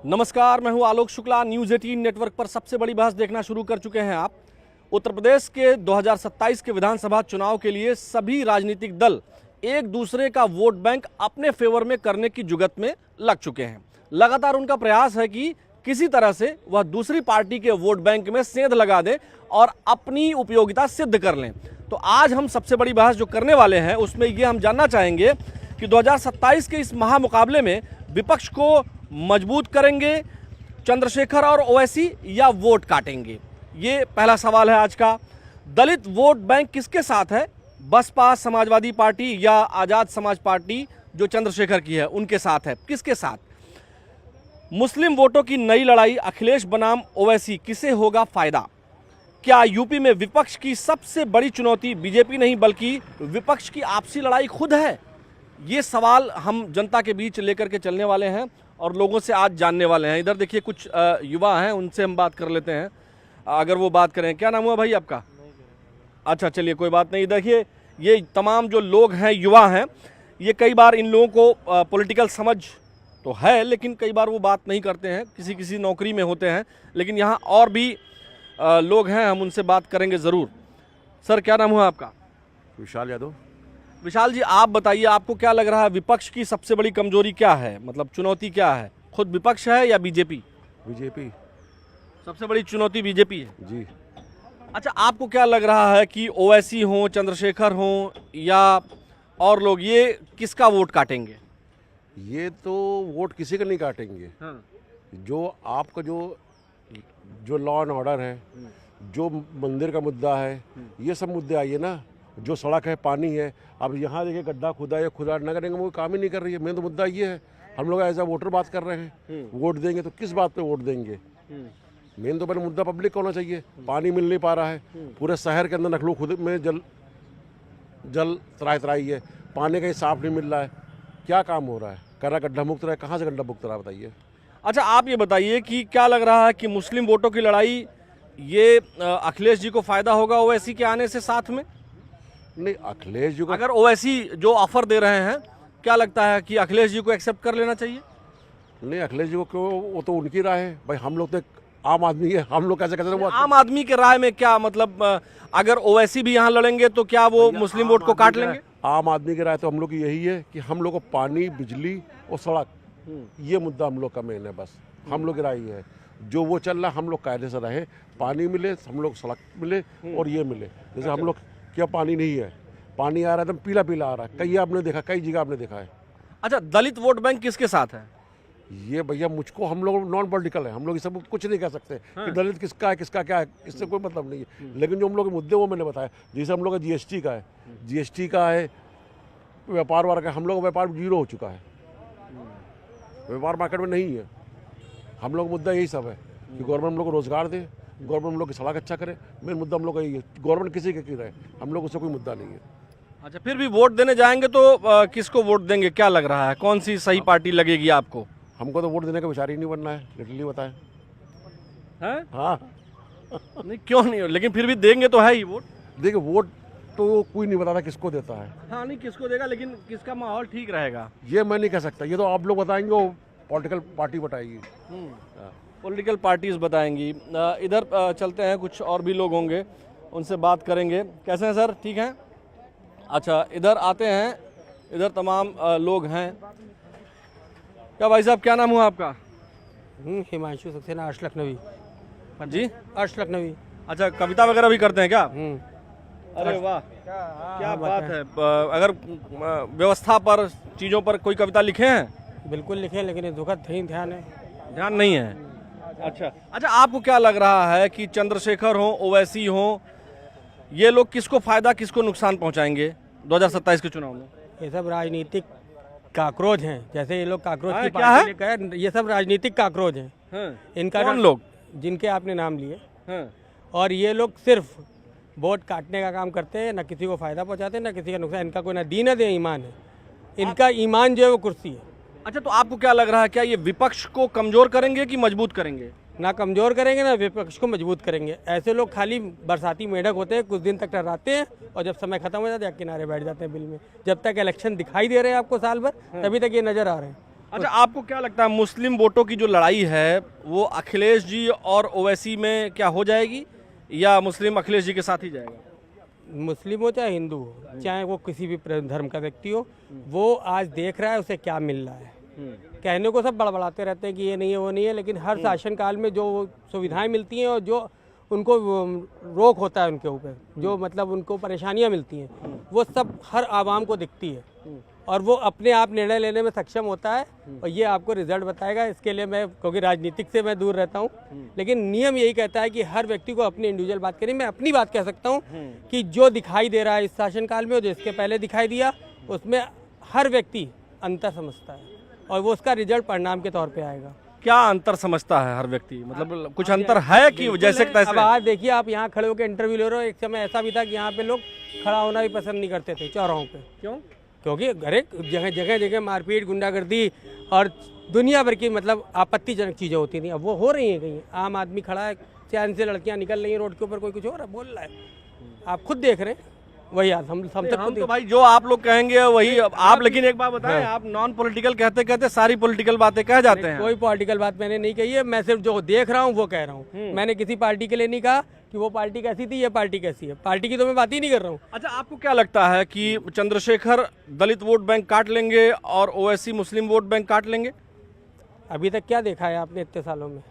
नमस्कार, मैं हूं आलोक शुक्ला। न्यूज़ 18 नेटवर्क पर सबसे बड़ी बहस देखना शुरू कर चुके हैं आप। उत्तर प्रदेश के 2027 के विधानसभा चुनाव के लिए सभी राजनीतिक दल एक दूसरे का वोट बैंक अपने फेवर में करने की जुगत में लग चुके हैं। लगातार उनका प्रयास है कि किसी तरह से वह दूसरी पार्टी के वोट बैंक में सेंध लगा दें और अपनी उपयोगिता सिद्ध कर लें। तो आज हम सबसे बड़ी बहस जो करने वाले हैं उसमें ये हम जानना चाहेंगे कि 2027 के इस महामुकाबले में विपक्ष को मजबूत करेंगे चंद्रशेखर और ओवैसी या वोट काटेंगे। ये पहला सवाल है आज का। दलित वोट बैंक किसके साथ है? बसपा, समाजवादी पार्टी या आज़ाद समाज पार्टी जो चंद्रशेखर की है उनके साथ है? किसके साथ? मुस्लिम वोटों की नई लड़ाई अखिलेश बनाम ओवैसी, किसे होगा फायदा? क्या यूपी में विपक्ष की सबसे बड़ी चुनौती बीजेपी नहीं बल्कि विपक्ष की आपसी लड़ाई खुद है? ये सवाल हम जनता के बीच लेकर के चलने वाले हैं और लोगों से आज जानने वाले हैं। इधर देखिए कुछ युवा हैं, उनसे हम बात कर लेते हैं अगर वो बात करें। क्या नाम हुआ भाई आपका? अच्छा, चलिए कोई बात नहीं। देखिए ये तमाम जो लोग हैं, युवा हैं, ये कई बार इन लोगों को पॉलिटिकल समझ तो है लेकिन कई बार वो बात नहीं करते हैं, किसी किसी नौकरी में होते हैं। लेकिन यहाँ और भी लोग हैं, हम उनसे बात करेंगे ज़रूर। सर क्या नाम हुआ आपका? विशाल यादव। विशाल जी, आप बताइए, आपको क्या लग रहा है विपक्ष की सबसे बड़ी कमजोरी क्या है? मतलब चुनौती क्या है? खुद विपक्ष है या बीजेपी? बीजेपी सबसे बड़ी चुनौती बीजेपी है जी। अच्छा, आपको क्या लग रहा है कि ओवैसी हो, चंद्रशेखर हो या और लोग, ये किसका वोट काटेंगे? ये तो वोट किसी का नहीं काटेंगे। हाँ। जो आपका जो लॉ एंड ऑर्डर है, जो मंदिर का मुद्दा है, ये सब मुद्दे आइए ना। जो सड़क है, पानी है, अब यहाँ देखिए गड्ढा खुदा है, खुदा न करेंगे वो काम ही नहीं कर रही है। मेन तो मुद्दा ये है। हम लोग एज ए वोटर बात कर रहे हैं, वोट देंगे तो किस बात पे वोट देंगे? मेन तो पहले मुद्दा पब्लिक का होना चाहिए। पानी मिल नहीं पा रहा है, पूरे शहर के अंदर नखलू खुद में जल तराई है, पानी का ही साफ नहीं मिल रहा है। क्या काम हो रहा है? करा गड्ढा मुक्त रहा है, कहाँ से गड्ढा मुक्त रहा है बताइए? अच्छा, आप ये बताइए कि क्या लग रहा है कि मुस्लिम वोटों की लड़ाई ये अखिलेश जी को फायदा होगा ओवैसी के आने से साथ में? नहीं, अखिलेश जी को अगर ओवैसी जो ऑफर दे रहे हैं, क्या लगता है कि अखिलेश जी को एक्सेप्ट कर लेना चाहिए? नहीं, अखिलेश जी को क्यों? वो तो उनकी राय है भाई। हम लोग तो आम आदमी है, हम लोग कैसे कहते हैं? आम आदमी के राय में क्या मतलब? अगर ओवैसी भी यहाँ लड़ेंगे तो क्या वो मुस्लिम वोट को काट लेंगे? आम आदमी की राय तो हम लोग की यही है कि हम लोग को पानी, बिजली और सड़क, ये मुद्दा हम लोग का मेन है। बस हम लोग की राय ये है, जो वो चल रहा है हम लोग कायदे से रहें, पानी मिले, हम लोग सड़क मिले और ये मिले। जैसे हम लोग क्या पानी नहीं है, पानी आ रहा है एकदम पीला पीला आ रहा है, कई आपने देखा, कई जगह आपने देखा है। अच्छा, दलित वोट बैंक किसके साथ है? ये भैया मुझको, हम लोग नॉन पॉलिटिकल है, हम लोग इस सब कुछ नहीं कह सकते कि दलित किसका है, किसका क्या है, इससे कोई मतलब नहीं है। लेकिन जो हम लोग के मुद्दे वो मैंने बताया, जैसे हम लोग का जीएसटी का है, जीएसटी का है, व्यापार वर्ग का, हम लोग व्यापार जीरो हो चुका है, व्यापार मार्केट में नहीं है। हम लोग मुद्दा यही सब है कि गवर्नमेंट हम लोग को रोजगार दे, गवर्नमेंट हम लोग की सड़क अच्छा करे। मेन मुद्दा हम लोग का यही है। गवर्नमेंट किसी के रहे, हम लोग उससे कोई मुद्दा नहीं है। अच्छा, फिर भी वोट देने जाएंगे तो किसको वोट देंगे? क्या लग रहा है, कौन सी सही पार्टी लगेगी आपको? हमको तो वोट देने का विचार ही नहीं बनना है, लिटरली बताएं। हैं? हाँ। नहीं, क्यों नहीं? लेकिन फिर भी देंगे तो है ही वोट। देखिए, वोट तो कोई नहीं बताता किसको देता है। हाँ, नहीं किसको देगा, लेकिन किसका माहौल ठीक रहेगा ये मैं नहीं कह सकता, ये तो आप लोग बताएंगे, वो पॉलिटिकल पार्टी बताएगी। पॉलिटिकल पार्टीज बताएंगी। इधर चलते हैं, कुछ और भी लोग होंगे, उनसे बात करेंगे। कैसे हैं सर? ठीक हैं? अच्छा, इधर आते हैं, इधर तमाम लोग हैं। क्या भाई साहब, क्या नाम हुआ आपका? हिमांशु सक्सेना, अर्श लखनवी जी, अर्श लखनवी। अच्छा, कविता वगैरह भी करते हैं क्या? अरे वाह, क्या बात है। अगर व्यवस्था पर, चीज़ों पर कोई कविता लिखे हैं? बिल्कुल लिखे, लेकिन ये दुखद ध्यान है, ध्यान नहीं है। अच्छा, आपको क्या लग रहा है कि चंद्रशेखर हो, ओवैसी हो, ये लोग किसको फायदा, किसको नुकसान पहुंचाएंगे 2027 के चुनाव में? ये सब राजनीतिक काकरोच हैं। जैसे ये लोग काकरोच की क्या पार्टी है? लेकर, ये सब राजनीतिक काकरोच हैं। इनका कौन लोग? जिनके आपने नाम लिए। और ये लोग सिर्फ वोट काटने का काम करते हैं, ना किसी को फायदा पहुंचाते हैं, ना किसी का नुकसान। इनका कोई ना दीन है, ईमान है। इनका ईमान जो है वो कुर्सी है। अच्छा, तो आपको क्या लग रहा है, क्या ये विपक्ष को कमजोर करेंगे कि मजबूत करेंगे? ना कमजोर करेंगे, ना विपक्ष को मजबूत करेंगे। ऐसे लोग खाली बरसाती मेढक होते हैं, कुछ दिन तक टर्राते हैं और जब समय खत्म हो जाता है किनारे बैठ जाते हैं बिल में। जब तक इलेक्शन दिखाई दे रहे हैं आपको साल भर, तभी तक ये नजर आ रहे हैं। अच्छा, आपको क्या लगता है मुस्लिम वोटों की जो लड़ाई है वो अखिलेश जी और ओवैसी में क्या हो जाएगी, या मुस्लिम अखिलेश जी के साथ ही जाएगा? मुस्लिम हो चाहे हिंदू हो, चाहे वो किसी भी धर्म का व्यक्ति हो, वो आज देख रहा है उसे क्या मिल रहा है। कहने को सब बड़बड़ाते रहते हैं कि ये नहीं है वो नहीं है, लेकिन हर शासनकाल में जो सुविधाएं मिलती हैं और जो उनको रोक होता है उनके ऊपर, जो मतलब उनको परेशानियां मिलती हैं, वो सब हर आवाम को दिखती है और वो अपने आप निर्णय लेने में सक्षम होता है। और ये आपको रिजल्ट बताएगा। इसके लिए मैं, क्योंकि राजनीतिक से मैं दूर रहता हूँ, लेकिन नियम यही कहता है कि हर व्यक्ति को अपनी इंडिविजुअल बात करनी। मैं अपनी बात कह सकता हूँ कि जो दिखाई दे रहा है इस शासनकाल में और जो इसके पहले दिखाई दिया, उसमें हर व्यक्ति अंतर समझता है और वो उसका रिजल्ट परिणाम के तौर पे आएगा। क्या अंतर समझता है हर व्यक्ति, मतलब कुछ अंतर है कि जैसे तैसे? अब आज देखिए, आप यहाँ खड़े होकर इंटरव्यू ले रहे हो, एक समय ऐसा भी था कि यहाँ पे लोग खड़ा होना भी पसंद नहीं करते थे चौराहों पे। क्यों? क्योंकि हर एक जगह मारपीट, गुंडागर्दी और दुनिया भर की मतलब आपत्तिजनक चीज़ें होती थी। अब वो हो रही हैं कहीं। आम आदमी खड़ा है, चैन से लड़कियाँ निकल रही हैं रोड के ऊपर, कोई कुछ हो रहा है, बोल रहा है, आप खुद देख रहे हैं। वही आज हम तो भाई जो आप लोग कहेंगे वही आप। लेकिन एक बात बताएं, आप नॉन पॉलिटिकल कहते कहते सारी पॉलिटिकल बातें कह जाते हैं। कोई पॉलिटिकल बात मैंने नहीं कही है, मैं सिर्फ जो देख रहा हूँ वो कह रहा हूँ। मैंने किसी पार्टी के लिए नहीं कहा कि वो पार्टी कैसी थी, ये पार्टी कैसी है। पार्टी की तो मैं बात ही नहीं कर रहा हूँ। अच्छा, आपको क्या लगता है कि चंद्रशेखर दलित वोट बैंक काट लेंगे और ओवैसी मुस्लिम वोट बैंक काट लेंगे? अभी तक क्या देखा है आपने इतने सालों में?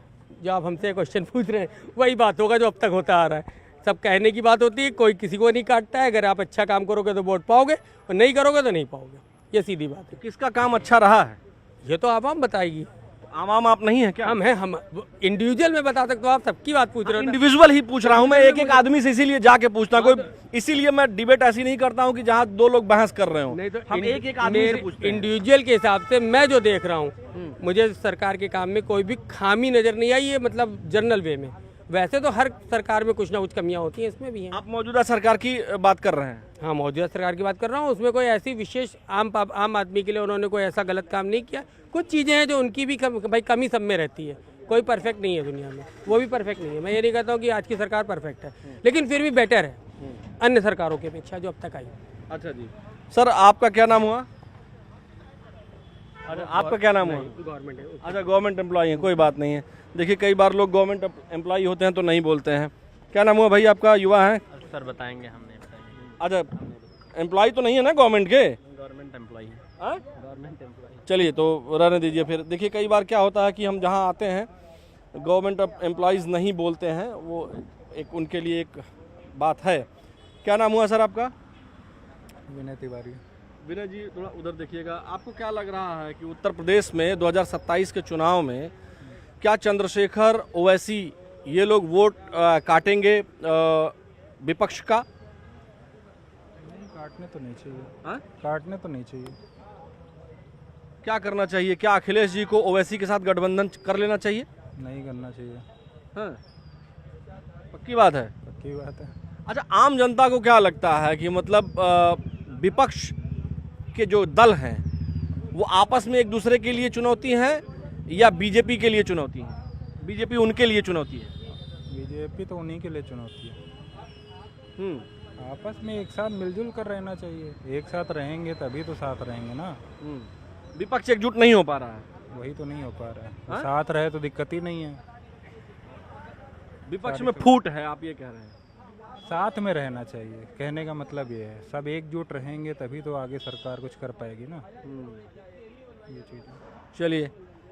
जो आप हमसे क्वेश्चन पूछ रहे हैं वही बात होगा जो अब तक होता आ रहा है। सब कहने की बात होती है, कोई किसी को नहीं काटता है। अगर आप अच्छा काम करोगे तो वोट पाओगे और नहीं करोगे तो नहीं पाओगे, ये सीधी बात है। किसका काम अच्छा रहा है ये तो आवाम बताएगी। आवाम आप नहीं है क्या? हम हैं, हम इंडिविजुअल में बता सकते हो। आप सबकी बात पूछ रहे हो। इंडिविजुअल ही पूछ रहा हूँ मैं, एक एक आदमी से, इसीलिए जाके पूछना कोई, इसीलिए मैं डिबेट ऐसी नहीं करता हूँ कि जहाँ दो लोग बहस कर रहे हो। नहीं तो हम एक एक आदमी से पूछते हैं। इंडिविजुअल के हिसाब से मैं जो देख रहा हूँ, मुझे सरकार के काम में कोई भी खामी नजर नहीं आई है, मतलब जनरल वे में। वैसे तो हर सरकार में कुछ ना कुछ कमियां होती हैं, इसमें भी हैं। आप मौजूदा सरकार की बात कर रहे हैं? हाँ, मौजूदा सरकार की बात कर रहा हूँ। उसमें कोई ऐसी विशेष आम आदमी के लिए उन्होंने कोई ऐसा गलत काम नहीं किया। कुछ चीज़ें हैं जो उनकी भी भाई कमी सब में रहती है। कोई परफेक्ट नहीं है दुनिया में, वो भी परफेक्ट नहीं है। मैं ये नहीं कहता हूँ कि आज की सरकार परफेक्ट है, लेकिन फिर भी बेटर है अन्य सरकारों की अपेक्षा जो अब तक आई। अच्छा जी, सर आपका क्या नाम हुआ? अच्छा, आपका क्या नाम हुआ? गवर्नमेंट है। अच्छा, गवर्नमेंट एम्प्लॉई हैं, कोई बात नहीं है। देखिए, कई बार लोग गवर्नमेंट एम्प्लॉई होते हैं तो नहीं बोलते हैं। क्या नाम हुआ भाई आपका? युवा है सर, बताएंगे, हम नहीं बताएंगे। अच्छा, एम्प्लॉय तो नहीं है ना गवर्नमेंट के? गवर्नमेंट एम्प्लॉई है। हाँ? Government employee. चलिए, तो रहने दीजिए फिर। देखिए, कई बार क्या होता है कि हम जहाँ आते हैं गवर्नमेंट एम्प्लॉयज़ नहीं बोलते हैं, वो एक उनके लिए एक बात है। क्या नाम हुआ सर आपका? विनय तिवारी। विनय जी, थोड़ा उधर देखिएगा। आपको क्या लग रहा है कि उत्तर प्रदेश में 2027 के चुनाव में क्या चंद्रशेखर, ओवैसी ये लोग वोट काटेंगे विपक्ष का? नहीं, काटने तो नहीं चाहिए। हाँ? काटने तो नहीं चाहिए। क्या करना चाहिए? क्या अखिलेश जी को ओवैसी के साथ गठबंधन कर लेना चाहिए? नहीं करना चाहिए। हाँ, पक्की बात है। पक्की बात है। अच्छा, आम जनता को क्या लगता है कि मतलब विपक्ष के जो दल हैं वो आपस में एक दूसरे के लिए चुनौती है या बीजेपी के लिए चुनौती है? बीजेपी उनके लिए चुनौती है? बीजेपी तो उन्हीं के लिए चुनौती है। आपस में एक साथ मिलजुल कर रहना चाहिए। एक साथ रहेंगे तभी तो साथ रहेंगे ना। विपक्ष एकजुट नहीं हो पा रहा है। वही तो नहीं हो पा रहा है। हाँ? साथ रहे तो दिक्कत ही नहीं है। विपक्ष में फूट है, आप ये कह रहे हैं? साथ में रहना चाहिए, कहने का मतलब ये है। सब एकजुट रहेंगे तभी तो आगे सरकार कुछ कर पाएगी ना। ये चीज़ है। चलिए,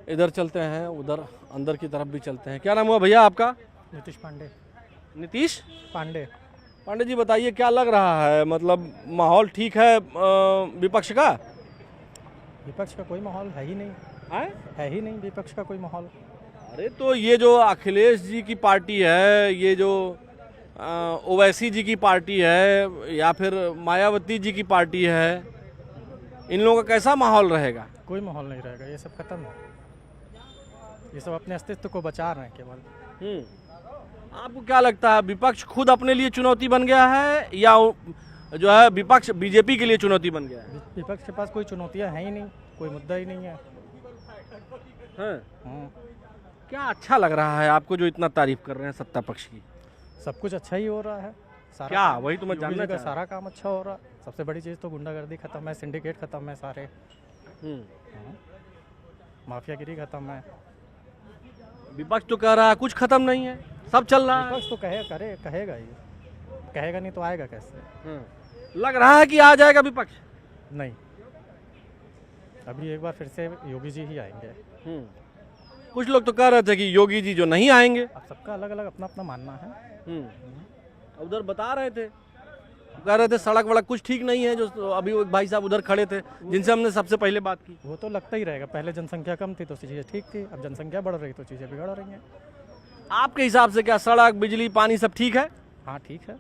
इधर चलते हैं, उधर अंदर की तरफ भी चलते हैं। क्या नाम हुआ भैया आपका? नीतीश पांडे। नीतीश पांडे। पांडे जी, बताइए क्या लग रहा है, मतलब माहौल ठीक है विपक्ष का? विपक्ष का कोई माहौल है ही नहीं। है ही नहीं विपक्ष का कोई माहौल। अरे तो ये जो अखिलेश जी की पार्टी है, ये जो ओवैसी जी की पार्टी है, या फिर मायावती जी की पार्टी है, इन लोगों का कैसा माहौल रहेगा? कोई माहौल नहीं रहेगा, ये सब खत्म है। ये सब अपने अस्तित्व को बचा रहे हैं केवल। आपको क्या लगता है, विपक्ष खुद अपने लिए चुनौती बन गया है या जो है विपक्ष बीजेपी के लिए चुनौती बन गया है? विपक्ष के पास कोई चुनौतियां हैं ही नहीं, कोई मुद्दा ही नहीं है। क्या अच्छा लग रहा है आपको जो इतना तारीफ कर रहे हैं सत्ता पक्ष की? सब कुछ अच्छा ही हो रहा है। सारा क्या? काम- वही तो मैं योगी जानना जी का चाह रहा सारा काम अच्छा हो रहा है। सबसे बड़ी चीज़ तो गुंडागर्दी खत्म है, सिंडिकेट खत्म है सारे। हूं। माफियागिरी खत्म है। विपक्ष तो कह रहा है कुछ खत्म नहीं है, सब चल रहा है। विपक्ष तो कहेगा ही, कहेगा नहीं तो आएगा कैसे? लग रहा है कि आ जाएगा विपक्ष। नहीं, अभी एक बार फिर से योगी जी ही आएंगे। कुछ लोग तो कह रहे थे कि योगी जी जो नहीं आएंगे। अब सबका अलग अलग अपना अपना मानना है। उधर बता रहे थे, कह रहे थे सड़क वड़क कुछ ठीक नहीं है। जो अभी वो भाई साहब उधर खड़े थे जिनसे हमने सबसे पहले बात की, वो तो लगता ही रहेगा। पहले जनसंख्या कम थी तो चीज़ें ठीक थी, अब जनसंख्या बढ़ रही तो चीज़ें बिगड़ रही हैं। आपके हिसाब से क्या सड़क बिजली पानी सब ठीक है हाँ ठीक है,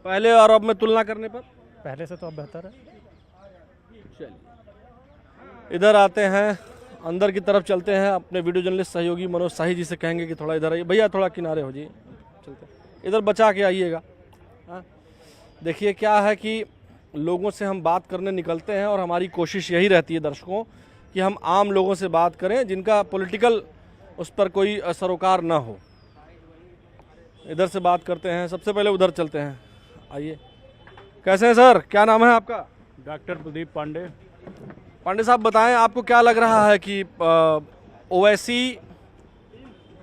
पहले और अब में तुलना करने पर? पहले से तो अब बेहतर है। इधर आते हैं, अंदर की तरफ चलते हैं। अपने वीडियो जर्नलिस्ट सहयोगी मनोज शाही जी से कहेंगे कि थोड़ा इधर आइए। भैया थोड़ा किनारे हो जी, चलते हैं। इधर बचा के आइएगा। हाँ, देखिए क्या है कि लोगों से हम बात करने निकलते हैं और हमारी कोशिश यही रहती है दर्शकों कि हम आम लोगों से बात करें जिनका पॉलिटिकल उस पर कोई सरोकार ना हो। इधर से बात करते हैं, सबसे पहले उधर चलते हैं। आइए, कैसे हैं सर, क्या नाम है आपका? डॉक्टर प्रदीप पांडे। पांडे साहब बताएं, आपको क्या लग रहा है कि ओवैसी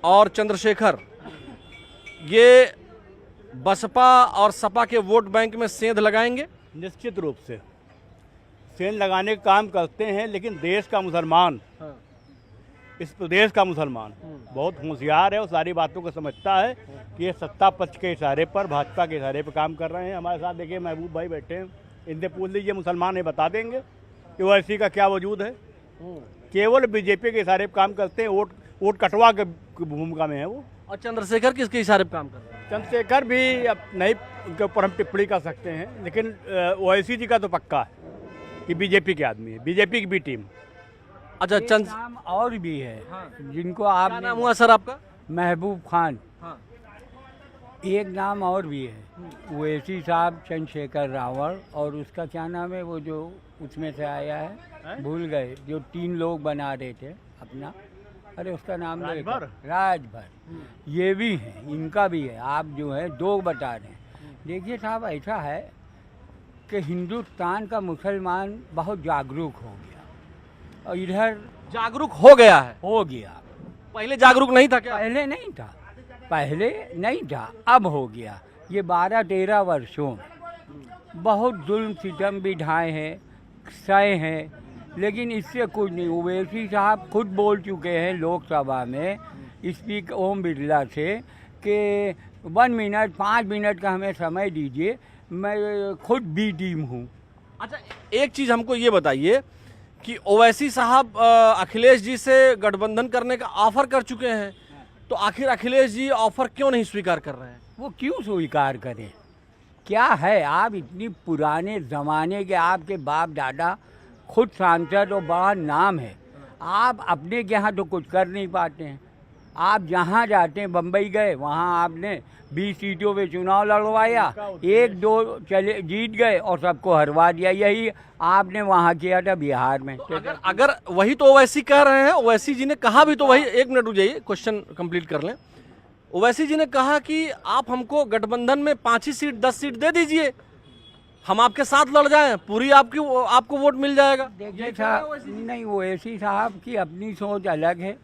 और चंद्रशेखर ये बसपा और सपा के वोट बैंक में सेंध लगाएंगे? निश्चित रूप से सेंध लगाने का काम करते हैं, लेकिन देश का मुसलमान, इस प्रदेश का मुसलमान बहुत होशियार है और सारी बातों को समझता है कि ये सत्ता पक्ष के इशारे पर, भाजपा के इशारे पर काम कर रहे हैं। हमारे साथ देखिए महबूब भाई बैठे हैं, इनसे पूछ लीजिए, मुसलमान ये बता देंगे कि ओवैसी का क्या वजूद है। केवल बीजेपी के इशारे पर काम करते हैं, वोट कटवा के भूमिका में है वो। और चंद्रशेखर किसके इशारे पर काम कर रहे हैं? चंद्रशेखर भी अब नहीं, उनके ऊपर हम टिप्पणी कर सकते हैं, लेकिन ओवैसी जी का तो पक्का है कि बीजेपी के आदमी है, बीजेपी की भी टीम। अच्छा, चंद्र नाम और भी है जिनको क्या आप नाम हुआ सर आपका? महबूब खान। हाँ। एक नाम और भी है, ओवैसी साहब, चंद्रशेखर रावल, और उसका क्या नाम है वो जो उसमें से आया है, भूल गए, जो 3 लोग बना रहे थे अपना, अरे उसका नाम राजभर। ये भी है, इनका भी है। आप जो है 2 बता रहे हैं। देखिए साहब, ऐसा है कि हिंदुस्तान का मुसलमान बहुत जागरूक हो गया और इधर जागरूक हो गया है। हो गया, पहले जागरूक नहीं था क्या? पहले नहीं था, पहले नहीं था, अब हो गया। ये 12-13 वर्षों में बहुत जुल्म सितम भी ढाए हैं, सहे हैं, लेकिन इससे कुछ नहीं। ओवैसी साहब खुद बोल चुके हैं लोकसभा में स्पीकर ओम बिरला से कि 1 मिनट 5 मिनट का हमें समय दीजिए, मैं खुद बी टीम हूँ। अच्छा, एक चीज हमको ये बताइए कि ओवैसी साहब अखिलेश जी से गठबंधन करने का ऑफर कर चुके हैं, तो आखिर अखिलेश जी ऑफर क्यों नहीं स्वीकार कर रहे हैं? वो क्यों स्वीकार करें? क्या है, आप इतनी पुराने ज़माने के, आपके बाप दादा खुद सांसद और बड़ा नाम है, आप अपने के यहाँ तो कुछ कर नहीं पाते हैं। आप जहाँ जाते हैं, बम्बई गए, वहाँ आपने 20 सीटों पे चुनाव लड़वाया, 1-2 चले जीत गए और सबको हरवा दिया। यही आपने वहाँ किया था बिहार में। तो अगर वही तो ओवैसी कह रहे हैं, ओवैसी जी ने कहा भी तो वही, 1 मिनट रुक जाइए, क्वेश्चन कंप्लीट कर लें। ओवैसी जी ने कहा कि आप हमको गठबंधन में 5 ही सीट 10 सीट दे दीजिए, हम आपके साथ लड़ जाएं, पूरी आपको वोट मिल जाएगा। देखिए साहब, नहीं, ओवैसी साहब की अपनी सोच अलग है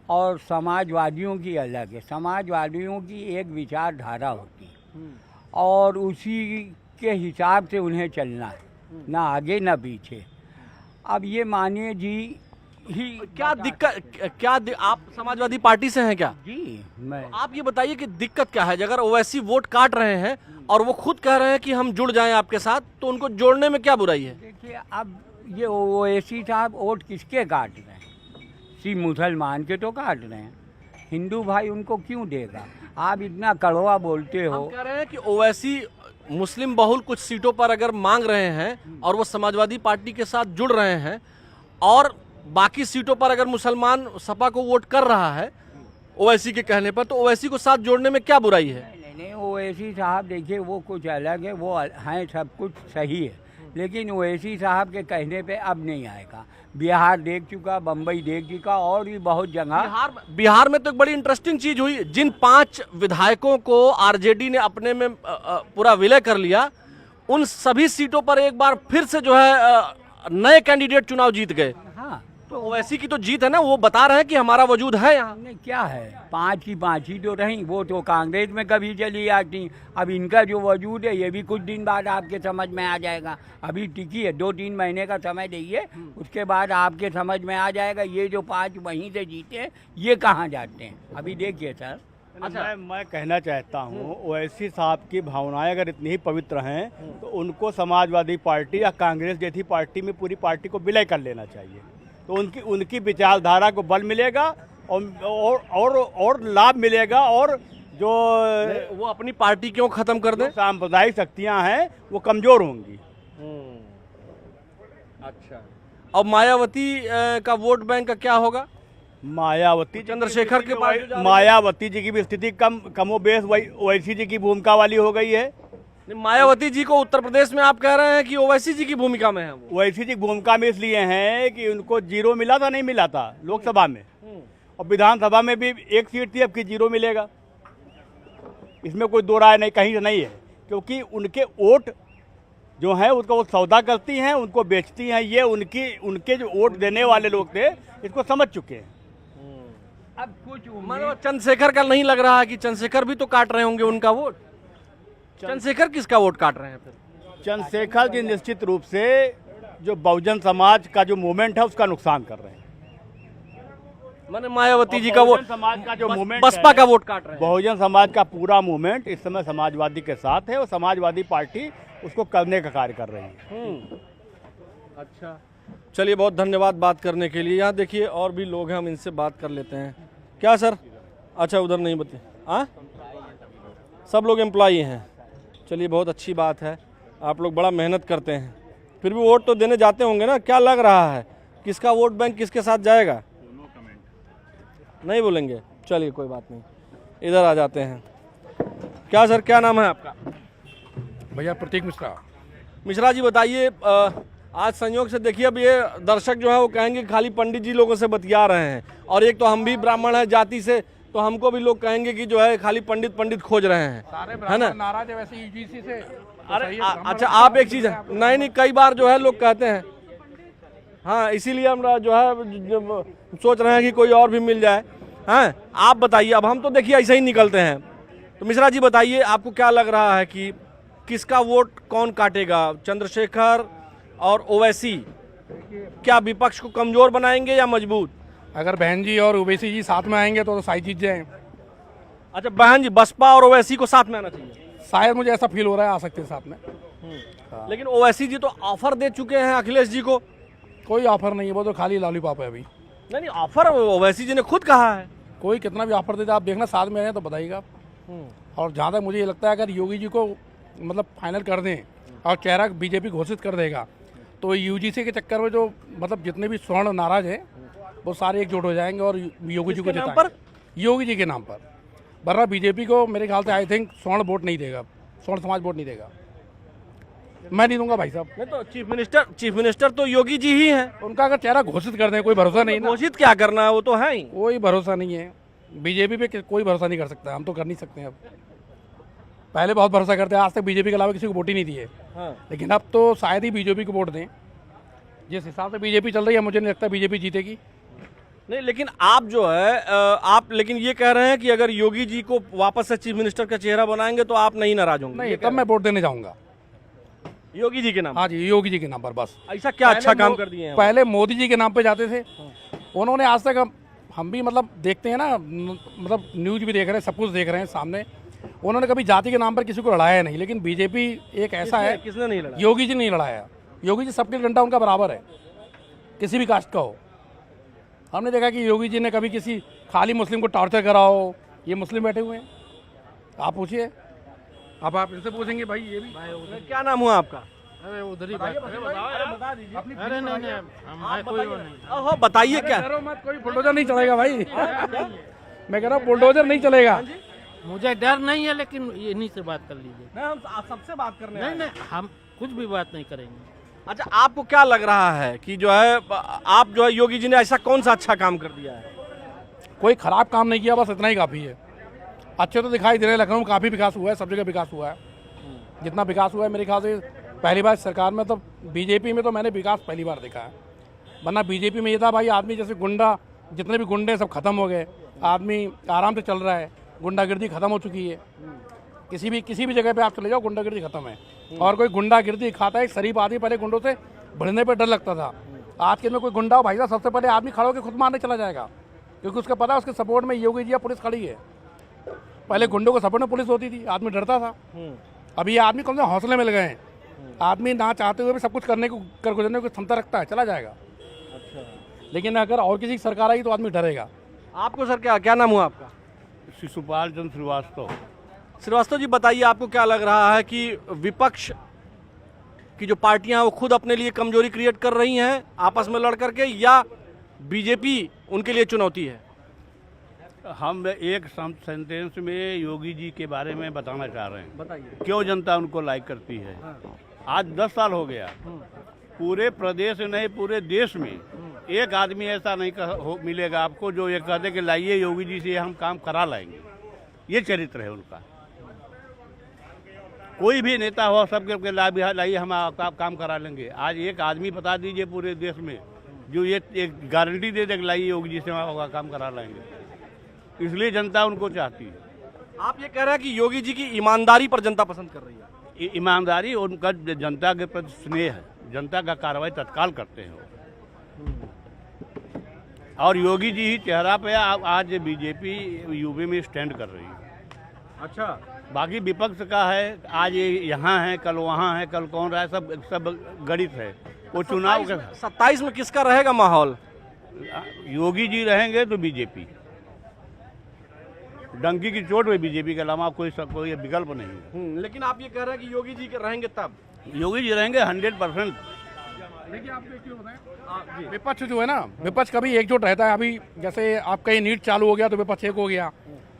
और समाजवादियों की अलग है। समाजवादियों की एक विचारधारा होती है और उसी के हिसाब से उन्हें चलना है, ना आगे ना पीछे। अब ये मानिए जी ही क्या दिक्कत, आप समाजवादी पार्टी से हैं क्या? जी, मैं आप ये बताइए कि दिक्कत क्या है? अगर ओवैसी वोट काट रहे हैं और वो खुद कह रहे हैं कि हम जुड़ जाएं आपके साथ, तो उनको जोड़ने में क्या बुराई है? देखिए, अब ये ओवैसी साहब वोट किसके काट रहे हैं? मुसलमान के तो काट रहे हैं, हिंदू भाई उनको क्यों देगा? आप इतना कड़वा बोलते हो। हम कह रहे हैं कि ओवैसी मुस्लिम बहुल कुछ सीटों पर अगर मांग रहे हैं और वो समाजवादी पार्टी के साथ जुड़ रहे हैं, और बाकी सीटों पर अगर मुसलमान सपा को वोट कर रहा है ओवैसी के कहने पर, तो ओवैसी को साथ जोड़ने में क्या बुराई है? नहीं, ओवैसी साहब देखिए वो कुछ अलग है, वो हैं, सब कुछ सही है, लेकिन ओवैसी साहब के कहने पे अब नहीं आएगा। बिहार देख चुका, बम्बई देख चुका, और भी बहुत जगह। बिहार में तो एक बड़ी इंटरेस्टिंग चीज हुई, जिन 5 विधायकों को आरजेडी ने अपने में पूरा विलय कर लिया, उन सभी सीटों पर एक बार फिर से जो है नए कैंडिडेट चुनाव जीत गए। हाँ, तो ओवैसी की तो जीत है ना, वो बता रहे हैं कि हमारा वजूद है यहाँ। नहीं, क्या है, पाँच ही तो रहीं, वो तो कांग्रेस में कभी चली आती। अब इनका जो वजूद है ये भी कुछ दिन बाद आपके समझ में आ जाएगा। अभी टिकी है, 2-3 महीने का समय देइए, उसके बाद आपके समझ में आ जाएगा। ये जो 5 वहीं से जीते ये कहाँ जाते हैं, अभी देखिए सर। अच्छा, मैं कहना चाहता हूँ ओवैसी साहब की भावनाएं अगर इतनी ही पवित्र हैं तो उनको समाजवादी पार्टी या कांग्रेस जैसी पार्टी में पूरी पार्टी को विलय कर लेना चाहिए, तो उनकी विचारधारा को बल मिलेगा और लाभ मिलेगा। और जो वो अपनी पार्टी क्यों खत्म कर दें? सांप्रदायिक शक्तियां हैं वो कमजोर होंगी। अच्छा, अब मायावती का वोट बैंक का क्या होगा? मायावती चंद्रशेखर के पास जो जा रही है। मायावती जी की भी स्थिति कमोबेश ओवैसी जी की भूमिका वाली हो गई है। मायावती जी को उत्तर प्रदेश में आप कह रहे हैं कि ओवैसी जी की भूमिका में है वो? ओवैसी जी की भूमिका में इसलिए हैं कि उनको 0 मिला था, नहीं मिला था लोकसभा में, और विधानसभा में भी 1 सीट थी, अब की 0 मिलेगा। इसमें कोई दो राय नहीं, कहीं से नहीं है, क्योंकि उनके वोट जो हैं उसको वो सौदा करती हैं, उनको बेचती हैं। ये उनके जो वोट देने वाले लोग थे इसको समझ चुके हैं। अब कुछ मतलब चंद्रशेखर का नहीं लग रहा है कि चंद्रशेखर भी तो काट रहे होंगे उनका वोट? चंद्रशेखर किसका वोट काट रहे हैं फिर? चंद्रशेखर जी निश्चित रूप से जो बहुजन समाज का जो मूवमेंट है उसका नुकसान कर रहे हैं। माने मायावती जी का वोट, समाज का जो मूवमेंट, बसपा का वोट काट रहे हैं। बहुजन समाज का पूरा मूवमेंट इस समय समाजवादी के साथ है और समाजवादी पार्टी उसको करने का कार्य कर रही है। अच्छा, चलिए, बहुत धन्यवाद बात करने के लिए। यहाँ देखिए और भी लोग हैं, हम इनसे बात कर लेते हैं। क्या सर? अच्छा, उधर नहीं बता, हाँ सब लोग एम्प्लॉई हैं। चलिए, बहुत अच्छी बात है, आप लोग बड़ा मेहनत करते हैं, फिर भी वोट तो देने जाते होंगे ना। क्या लग रहा है किसका वोट बैंक किसके साथ जाएगा? नहीं बोलेंगे? चलिए, कोई बात नहीं, इधर आ जाते हैं। क्या सर, क्या नाम है आपका? भैया प्रतीक मिश्रा। मिश्रा जी, बताइए, आज संयोग से देखिए, अब ये दर्शक जो है वो कहेंगे खाली पंडित जी लोगों से बतिया रहे हैं, और एक तो हम भी ब्राह्मण है जाति से, तो हमको भी लोग कहेंगे कि जो है खाली पंडित पंडित खोज रहे हैं, है ना? नाराज है वैसे यूजीसी से। अरे अच्छा, आप एक चीज है, नहीं कई बार जो है लोग कहते हैं, हाँ, इसीलिए हम जो है सोच रहे हैं कि कोई और भी मिल जाए। हाँ, आप बताइए, अब हम तो देखिए ऐसे ही निकलते हैं, तो मिश्रा जी बताइए, आपको क्या लग रहा है कि किसका वोट कौन काटेगा? चंद्रशेखर और ओवैसी क्या विपक्ष को कमजोर बनाएंगे या मजबूत? अगर बहन जी और ओवैसी जी साथ में आएंगे तो शायद जीत जाए। अच्छा, बहन जी, बसपा और ओवैसी को साथ में आना चाहिए? शायद मुझे ऐसा फील हो रहा है, आ सकते हैं साथ में। लेकिन ओवैसी जी तो ऑफर दे चुके हैं अखिलेश जी को। कोई ऑफर नहीं है, वो तो खाली लॉलीपॉप है अभी। नहीं, ऑफर ओवैसी जी ने खुद कहा है। कोई कितना भी ऑफर देता, आप देखना साथ में रहें तो बताइएगा आप। और जहाँ तक मुझे ये लगता है, अगर योगी जी को मतलब फाइनल कर दें और चेहरा बीजेपी घोषित कर देगा, तो यूजीसी के चक्कर में जो मतलब जितने भी स्वर्ण नाराज हैं वो सारे एकजुट हो जाएंगे और योगी जी को जिताएंगे। योगी जी के नाम पर। वरना बीजेपी को मेरे ख्याल से आई थिंक स्वर्ण वोट नहीं देगा, स्वर्ण समाज वोट नहीं देगा। मैं नहीं दूंगा भाई साहब। नहीं तो चीफ मिनिस्टर तो योगी जी ही हैं। उनका अगर चेहरा घोषित कर दें, कोई भरोसा नहीं ना। घोषित क्या करना है, वो तो है ही। कोई भरोसा नहीं है बीजेपी पे, कोई भरोसा नहीं कर सकता। हम तो कर नहीं सकते हैं अब। पहले बहुत भरोसा करते हैं, आज तक बीजेपी के अलावा किसी को वोट ही नहीं दिए। हाँ। लेकिन अब तो शायद ही बीजेपी को वोट दें। जिस हिसाब से बीजेपी चल रही है, मुझे नहीं लगता बीजेपी जीतेगी। नहीं, लेकिन आप जो है आप लेकिन ये कह रहे हैं कि अगर योगी जी को वापस से चीफ मिनिस्टर का चेहरा बनाएंगे तो आप नहीं नाराज होंगे? नहीं, तब मैं वोट देने जाऊंगा योगी जी के नाम। हाँ जी, योगी जी के नाम पर बस। ऐसा क्या अच्छा काम कर दिए हैं? पहले मोदी जी के नाम पे जाते थे, उन्होंने आज तक, हम भी मतलब देखते हैं ना, मतलब न्यूज भी देख रहे हैं, सब कुछ देख रहे हैं सामने, उन्होंने कभी जाति के नाम पर किसी को लड़ाया नहीं। लेकिन बीजेपी एक ऐसा है, किसने नहीं लड़ा? योगी जी नहीं लड़ाया। योगी जी सबके डंडा उनका बराबर है, किसी भी कास्ट का हो। हमने देखा कि योगी जी ने कभी किसी खाली मुस्लिम को टॉर्चर करा हो। ये मुस्लिम बैठे हुए हैं, आप पूछिए, अब आप इनसे पूछेंगे भाई ये भी। क्या नाम हुआ आपका? अरे उधर ही बताइए क्या? कोई बुलडोजर नहीं चलेगा भाई। मैं कह रहा हूँ बुलडोजर नहीं चलेगा। मुझे डर नहीं है, लेकिन इन्हीं से बात कर लीजिए। हम सबसे बात करने नहीं, हम कुछ भी बात नहीं करेंगे। अच्छा, आपको क्या लग रहा है कि जो है आप जो है योगी जी ने ऐसा कौन सा अच्छा काम कर दिया है? कोई खराब काम नहीं किया, बस इतना ही काफ़ी है। अच्छे तो दिखाई दे रहे हैं, लखनऊ में काफ़ी विकास हुआ है, सब जगह विकास हुआ है। जितना विकास हुआ है मेरे ख्याल से पहली बार सरकार में, तो बीजेपी में तो मैंने विकास पहली बार देखा है। वरना बीजेपी में ये था भाई आदमी जैसे गुंडा, जितने भी गुंडे सब खत्म हो गए, आदमी आराम से चल रहा है, गुंडागिर्दी खत्म हो चुकी है। किसी भी जगह पे आप चले जाओ गुंडागिर्दी खत्म है। और कोई गुंडागिर्दी खाता है, एक शरीफ आदमी पहले गुंडों से बढ़ने पे डर लगता था। आज के में कोई गुंडा हो भाई साहब, सबसे पहले आदमी खड़ा होकर खुद मारने चला जाएगा, क्योंकि उसका पता है उसके सपोर्ट में योगी जी या पुलिस खड़ी है। पहले गुंडों को सपोर्ट में पुलिस होती थी, आदमी डरता था। अभी ये आदमी कम से कम हौसले मिल गए हैं, आदमी ना चाहते हुए भी सब कुछ करने को कर गुजरने की क्षमता रखता है, चला जाएगा। अच्छा। लेकिन अगर और किसी की सरकार आई तो आदमी डरेगा। आपको सर क्या नाम हुआ आपका? शिशुपाल चंद्र श्रीवास्तव। श्रीवास्तव जी, बताइए आपको क्या लग रहा है कि विपक्ष की जो पार्टियां हैं वो खुद अपने लिए कमजोरी क्रिएट कर रही हैं आपस में लड़ करके, या बीजेपी उनके लिए चुनौती है? हम एक सेंटेंस में योगी जी के बारे में बताना चाह रहे हैं। बताइए। क्यों जनता उनको लाइक करती है। आज 10 साल हो गया, पूरे प्रदेश नहीं पूरे देश में एक आदमी ऐसा नहीं मिलेगा आपको जो ये कहते कि लाइए योगी जी से हम काम करा लाएंगे। ये चरित्र है उनका। कोई भी नेता हो सबके लाइए हम आप काम करा लेंगे। आज एक आदमी बता दीजिए पूरे देश में जो ये एक गारंटी दे दे कि लाइए योगी जी से हम काम करा लाएंगे। इसलिए जनता उनको चाहती है। आप ये कह रहे हैं कि योगी जी की ईमानदारी पर जनता पसंद कर रही है? ईमानदारी उनका जनता के प्रति स्नेह है, जनता का कार्रवाई तत्काल करते हैं वो। और योगी जी ही चेहरा पे आज बीजेपी यूपी में स्टैंड कर रही है। अच्छा। बाकी विपक्ष का है, आज ये यहाँ है, कल वहाँ है, कल कौन रहा है, सब गणित है। वो चुनाव का 27 में किसका रहेगा माहौल? योगी जी रहेंगे तो बीजेपी, डंकी की चोट में बीजेपी के अलावा कोई विकल्प नहीं है। लेकिन आप ये कह रहे हैं कि योगी जी के रहेंगे तब? योगी जी रहेंगे 100%। देखिए आप क्यों बताएं, विपक्ष जो है ना, विपक्ष कभी एकजुट रहता है। अभी जैसे आपका ये नीट चालू हो गया तो विपक्ष एक हो गया,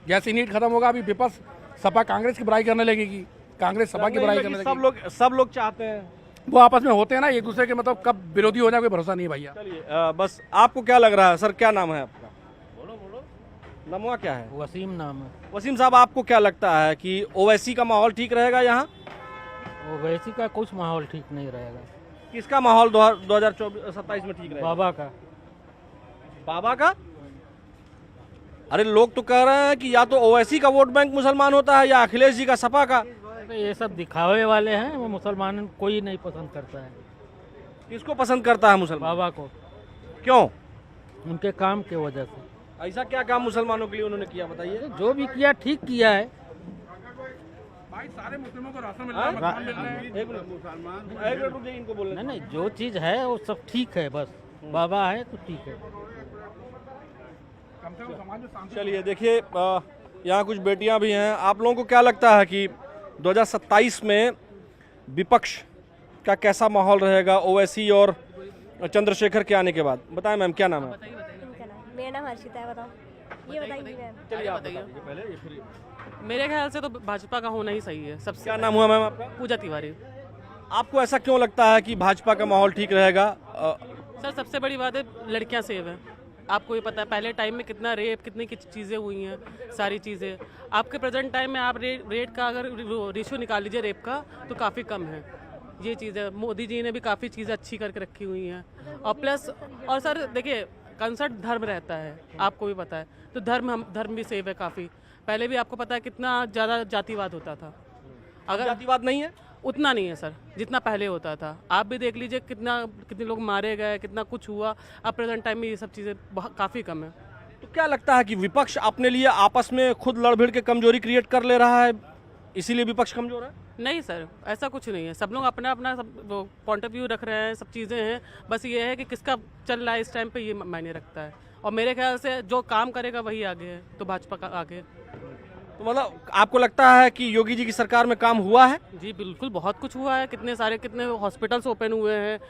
जैसे नीट खत्म होगा अभी विपक्ष सपा कांग्रेस की बुराई करने लगेगी, कांग्रेस सपा की बुराई करने लगेगी। सब लोग चाहते हैं, वो आपस में होते हैं ना एक दूसरे के, मतलब कब विरोधी हो जाए कोई भरोसा नहीं है भैया। चलिए बस आपको क्या लग रहा है सर, क्या नाम है आपका? बोलो। नमवा क्या है? वसीम नाम है। वसीम साहब, आपको क्या लगता है कि ओवैसी का माहौल ठीक रहेगा यहाँ? ओवैसी का कुछ माहौल ठीक नहीं रहेगा। किसका माहौल 2027 में ठीक रहेगा? बाबा का। बाबा का? अरे लोग तो कह रहे हैं कि या तो ओवैसी का वोट बैंक मुसलमान होता है या अखिलेश जी का सपा का। तो ये सब दिखावे वाले हैं, वो मुसलमान कोई नहीं पसंद करता है। किसको पसंद करता है मुसलमान? बाबा को। क्यों? उनके काम के वजह से। ऐसा क्या काम मुसलमानों के लिए उन्होंने किया, बताइए? जो भी किया ठीक किया है। भाई सारे मुस्लिमों को राशन मिल रहा है, मकान मिल रहा है। एक मिनट रुक जाइए, इनको बोलने। नहीं, जो चीज़ है वो सब ठीक है, बस बाबा है तो ठीक है। चलिए देखिए, यहाँ कुछ बेटियां भी हैं। आप लोगों को क्या लगता है कि 2027 में विपक्ष का कैसा माहौल रहेगा ओवैसी और चंद्रशेखर के आने के बाद? बताएं मैम, क्या नाम है? मेरा नाम हर्षिता है। बताओ, ये बताइए मैम। चलिए आप बताइए पहले, ये फिर। मेरे ख्याल से तो भाजपा का होना ही सही है सबसे। क्या नाम हुआ मैम आपका? पूजा तिवारी। आपको ऐसा क्यों लगता है कि भाजपा का माहौल ठीक रहेगा? सर सबसे बड़ी बात है, लड़कियां सेव है। आपको ये पता है पहले टाइम में कितना रेप, कितनी चीज़ें हुई हैं, सारी चीज़ें। आपके प्रेजेंट टाइम में आप रेट का अगर रेशो निकाल लीजिए रेप का तो काफ़ी कम है। ये चीज़ है, मोदी जी ने भी काफ़ी चीज़ें अच्छी करके रखी हुई हैं। और प्लस और सर देखिए, कंसर्ट धर्म रहता है, आपको भी पता है, तो धर्म भी सेव है काफ़ी। पहले भी आपको पता है कितना ज़्यादा जातिवाद होता था। अगर जातिवाद नहीं है, उतना नहीं है सर जितना पहले होता था। आप भी देख लीजिए कितने लोग मारे गए, कितना कुछ हुआ। अब प्रेजेंट टाइम में ये सब चीज़ें काफ़ी कम है। तो क्या लगता है कि विपक्ष अपने लिए आपस में खुद लड़ भिड़ के कमजोरी क्रिएट कर ले रहा है, इसीलिए विपक्ष कमजोर है? नहीं सर, ऐसा कुछ नहीं है। सब लोग अपना अपना सब पॉइंट ऑफ व्यू रख रहे हैं, सब चीज़ें हैं। बस ये है कि किसका चल रहा है इस टाइम पे, ये मायने रखता है। और मेरे ख्याल से जो काम करेगा वही आगे है, तो भाजपा का आगे। तो मतलब आपको लगता है कि योगी जी की सरकार में काम हुआ है? जी बिल्कुल, बहुत कुछ हुआ है। कितने हॉस्पिटल्स ओपन हुए हैं,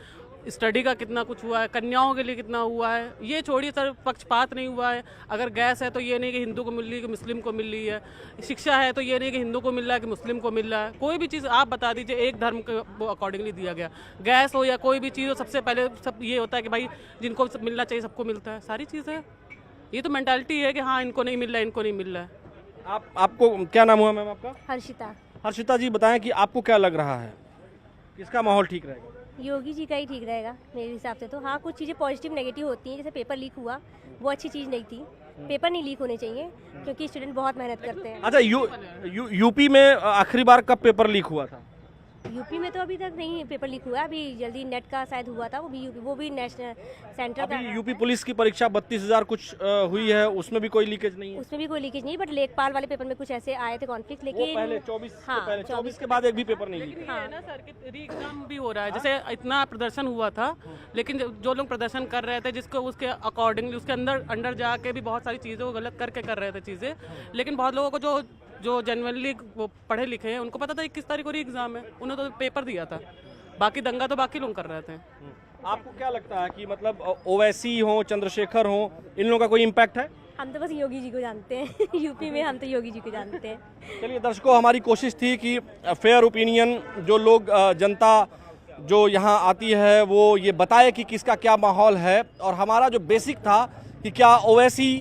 स्टडी का कितना कुछ हुआ है, कन्याओं के लिए कितना हुआ है। ये छोड़िए सर, पक्षपात नहीं हुआ है। अगर गैस है तो ये नहीं कि हिंदू को मिल रही है कि मुस्लिम को मिल रही है। शिक्षा है तो ये नहीं कि हिंदू को मिल रहा है कि मुस्लिम को मिल रहा है। कोई भी चीज़ आप बता दीजिए, एक धर्म के अकॉर्डिंगली दिया गया। गैस हो या कोई भी चीज़ हो, सबसे पहले सब ये होता है कि भाई जिनको मिलना चाहिए सबको मिलता है। सारी चीज़ें, ये तो मेंटालिटी है कि हाँ इनको नहीं मिल रहा है, इनको नहीं मिल रहा है। आपको क्या नाम हुआ मैम आपका? हर्षिता। हर्षिता जी, बताएं कि आपको क्या लग रहा है, किसका माहौल ठीक रहेगा? योगी जी का ही ठीक रहेगा मेरे हिसाब से। तो हाँ, कुछ चीज़ें पॉजिटिव नेगेटिव होती हैं, जैसे पेपर लीक हुआ, वो अच्छी चीज़ नहीं थी। पेपर नहीं लीक होने चाहिए क्योंकि स्टूडेंट बहुत मेहनत करते हैं। अच्छा, यूपी में आखिरी बार कब पेपर लीक हुआ था? यूपी में तो अभी तक नहीं पेपर लीक हुआ, अभी जल्दी नेट का शायद हुआ था, वो भी नेशनल सेंट्रल का। अभी यूपी पुलिस की परीक्षा 32,000 कुछ हुई है, उसमें भी कोई लीकेज नहीं है? उसमें भी कोई लीकेज नहीं, बट लेखपाल वाले पेपर में कुछ ऐसे आए थे कॉन्फ्लिक्ट, लेकिन पहले 24 हाँ, के पहले 24 के बाद एक भी पेपर नहीं लीक। हाँ ना सर, कि री एग्जाम भी हो रहा है। जैसे इतना प्रदर्शन हुआ था, लेकिन जो लोग प्रदर्शन कर रहे थे, जिसको उसके अकॉर्डिंगली उसके अंदर जाके भी बहुत सारी चीज़ें वो गलत करके कर रहे थे चीज़ें, लेकिन बहुत लोगों को जो जेन्युइनली वो पढ़े लिखे हैं उनको पता था 21 तारीख को री एग्जाम है, उन्होंने तो पेपर दिया था। बाकी दंगा तो बाकी लोग कर रहे थे। आपको क्या लगता है कि मतलब ओवैसी हो, चंद्रशेखर हो, इन लोगों का कोई इम्पैक्ट है? हम तो बस योगी जी को जानते हैं यूपी में हम तो योगी जी को जानते हैं। चलिए दर्शकों, हमारी कोशिश थी कि फेयर ओपिनियन जो लोग जनता जो यहाँ आती है वो ये बताए कि किसका क्या माहौल है, और हमारा जो बेसिक था कि क्या ओवैसी,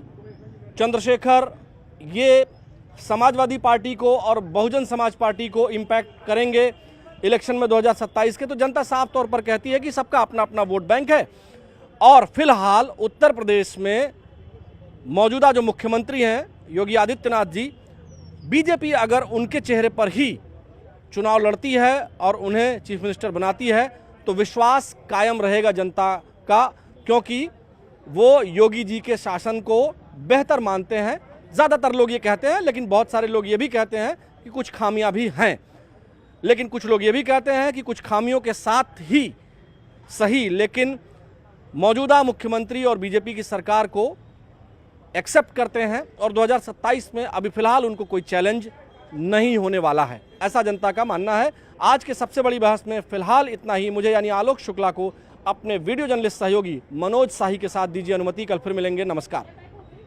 चंद्रशेखर ये समाजवादी पार्टी को और बहुजन समाज पार्टी को इम्पैक्ट करेंगे इलेक्शन में 2027 के। तो जनता साफ तौर पर कहती है कि सबका अपना अपना वोट बैंक है। और फिलहाल उत्तर प्रदेश में मौजूदा जो मुख्यमंत्री हैं योगी आदित्यनाथ जी, बीजेपी अगर उनके चेहरे पर ही चुनाव लड़ती है और उन्हें चीफ मिनिस्टर बनाती है तो विश्वास कायम रहेगा जनता का, क्योंकि वो योगी जी के शासन को बेहतर मानते हैं। ज़्यादातर लोग ये कहते हैं, लेकिन बहुत सारे लोग ये भी कहते हैं कि कुछ खामियां भी हैं। लेकिन कुछ लोग ये भी कहते हैं कि कुछ खामियों के साथ ही सही, लेकिन मौजूदा मुख्यमंत्री और बीजेपी की सरकार को एक्सेप्ट करते हैं और 2027 में अभी फिलहाल उनको कोई चैलेंज नहीं होने वाला है, ऐसा जनता का मानना है। आज के सबसे बड़ी बहस में फिलहाल इतना ही। मुझे यानी आलोक शुक्ला को अपने वीडियो जर्नलिस्ट सहयोगी मनोज शाही के साथ दीजिए अनुमति। कल फिर मिलेंगे। नमस्कार।